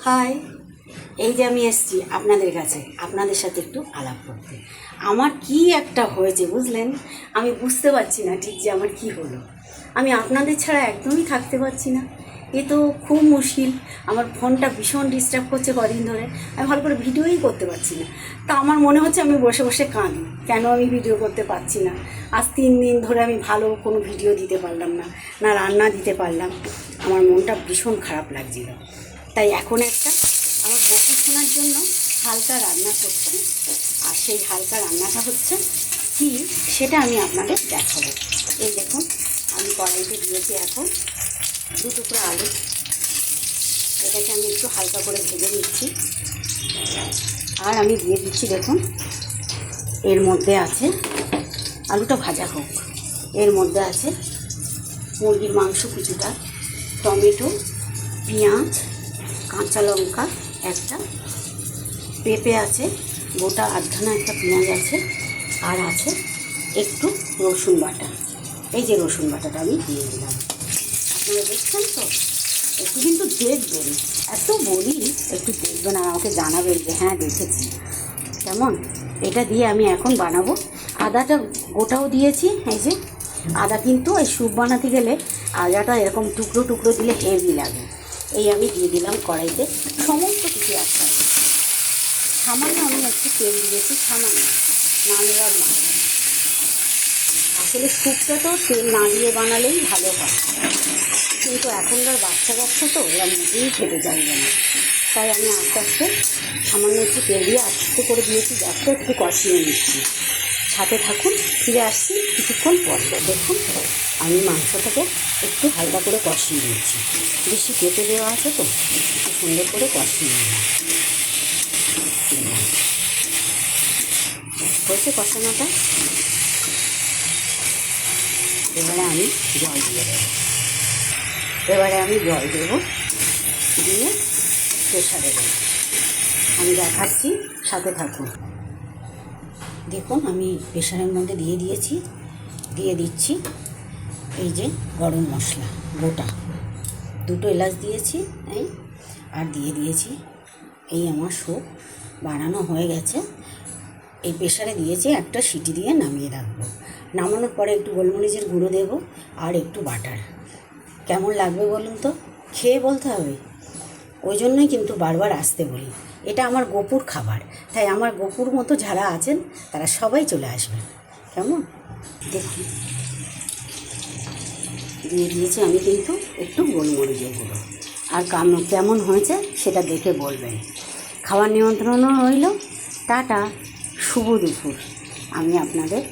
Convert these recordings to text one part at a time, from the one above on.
High, এই যে আমি এসেছি আপনাদের কাছে আপনাদের সাথে একটু আলাপ করতে। আমার কি একটা হয়েছে বুঝলেন, আমি বুঝতে পারছি না ঠিক যে আমার কি হলো। আমি আপনাদের ছাড়া একদমই থাকতে পারছি না। এ তো খুব মুশকিল। আমার ফোনটা ভীষণ ডিস্টার্ব করছে কদিন ধরে। আমি ভালো করে ভিডিওই করতে পারছি না। তা আমার মনে হচ্ছে আমি বসে বসে কাঁদি, কেন আমি ভিডিও করতে পারছি না। আজ 3 দিন ধরে আমি ভালো কোনো ভিডিও দিতে পারলাম না, না রান্না দিতে পারলাম। আমার মনটা ভীষণ খারাপ লাগছিল। তাই এখন একটা আমার বকু শোনার জন্য হালকা রান্না করছি। আর সেই হালকা রান্নাটা হচ্ছে কি, সেটা আমি আপনাদের দেখাবো। এই দেখুন, আমি কড়াইতে দিয়েছি এখন 2 টুকরো আলু। এটাকে আমি একটু হালকা করে ভেজে নিচ্ছি। আর আমি দিয়ে দিচ্ছি, দেখুন এর মধ্যে আছে, আলুটা ভাজা হোক, এর মধ্যে আছে মুরগির মাংস কিছুটা, টমেটো, পেঁয়াজ, কাঁচা লঙ্কা একটা, পেঁপে আছে, গোটা আধখানা একটা পেঁয়াজ আছে, আর আছে একটু রসুন বাটা। এই যে রসুন বাটাটা আমি দিয়ে দিলাম। আপনারা দেখছেন তো? একটু কিন্তু দেখবেন, এত বলি একটু দেখবেন আর আমাকে জানাবেন যে হ্যাঁ দেখেছি। কেমন? এটা দিয়ে আমি এখন বানাবো। আদাটা গোটাও দিয়েছি। এই যে আদা, কিন্তু এই স্যুপ বানাতে গেলে আদাটা এরকম টুকরো টুকরো দিলে হেভি লাগে। এই আমি দিয়ে দিলাম কড়াইতে সমস্ত কিছু একসাথে। সামান্য আমি একটু তেল দিয়েছি, সামান্য, না দেওয়ার না। আসলে স্যুপটা তো তেল না দিয়ে বানালেই ভালো হয়, কিন্তু এখনকার বাচ্চা কাচ্চা তো ওরা মোটেই খেতে চাইবে না। তাই আমি আস্তে আস্তে সামান্য একটু তেল দিয়ে আস্তে করে দিয়েছি, গ্যাসটা একটু কষিয়ে নিচ্ছি। সাথে থাকুন, ফিরে আসছি কিছুক্ষণ পর। দেখুন আমি মাংসটাকে একটু হালকা করে কষিয়ে নিচ্ছি, বেশি কেটে দেওয়া আছে তো, একটু সুন্দর করে কষিয়ে নিলাম। হয়েছে কষানোটা। এবারে আমি জল দিয়ে দেবো। দিয়ে প্রেসারে দেবো। আমি দেখাচ্ছি, সাথে থাকুন। দেখুন আমি প্রেসারের মধ্যে দিয়ে দিচ্ছি এই যে গরম মশলা গোটা, 2 এলাচ দিয়েছি, এই আর দিয়ে দিয়েছি এই আমার স্যুপ বানানো হয়ে গেছে। এই প্রেসারে দিয়েছি, একটা সিটি দিয়ে নামিয়ে রাখবো। নামানোর পরে একটু গোলমরিচের গুঁড়ো দেবো আর একটু বাটার। কেমন লাগবে বলুন তো, খেয়ে বলতে হবে। ওই জন্যই কিন্তু বারবার আসতে বলি, এটা আমার গোপুর খাবার। তাই আমার গোপুর মতো যারা আছেন তারা সবাই চলে আসবেন। কেমন? দেখুন দিয়ে দিয়েছি আমি কিন্তু একটু গোলমরিচের গুঁড়ো। আর কেমন হয়েছে সেটা দেখে বলবেন। খাবার নিমন্ত্রণও রইল। টাটা, শুভ দুপুর। আমি আপনাদের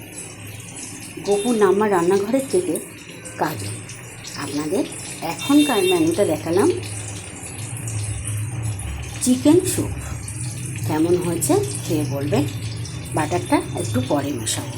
গোপুর নাম্বার রান্নাঘরের থেকে কাজে আপনাদের এখনকার মেনুটা দেখালাম। চিকেন স্যুপ কেমন হয়েছে খেয়ে বলবেন। বাটারটা একটু পরে মেশাবো।